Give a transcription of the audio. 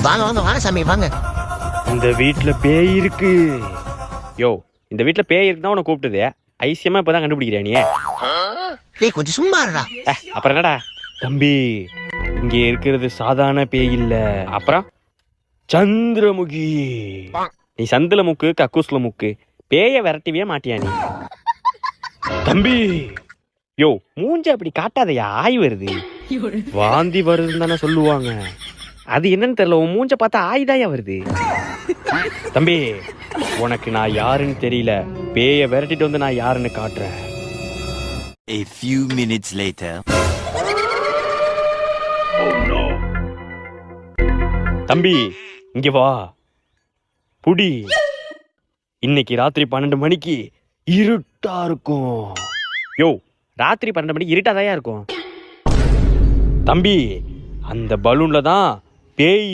வாங்க வாங்க வாங்க சாமி வாங்க. இந்த வீட்டுல பேய் இருக்கு. யோ, இந்த வீட்டுல பேய் இருக்குதான் உன்னை கூப்பிட்டது. ஐசியமா இப்பதான் கண்டுபிடிக்கிறியா நீ? டேய் கொஞ்சம் சும்மா இருடா. அப்புறம் என்னடா தம்பி, இங்க இருக்கிறது சாதாரண பேய் இல்ல. அப்புறம் சந்திரமுகி. நீ சந்தில முக்கு கக்கூஸ்ல முக்கு, பேய விரட்டிவே மாட்டியா நீ? தம்பி, யோ மூஞ்ச அப்படி காட்டாதையா, ஆய் வருது. வாந்தி வருதுன்னு தானே சொல்லுவாங்க. அது என்னன்னு தெரியல, உன் மூஞ்ச பார்த்தா ஆய்தாயா வருது. தம்பி, உனக்கு நான் யாருன்னு தெரியல. பேய விரட்டிட்டு வந்து நான் யாருன்னு காட்டுறேன். A few minutes later. தம்பி இங்க வா, புடி. இன்னைக்கு ராத்திரி 12 மணிக்கு இருட்டா இருக்கும். யோ, ராத்திரி 12 மணிக்கு இருட்டாதாயா இருக்கும். தம்பி, அந்த பலூன்ல தான் பேய்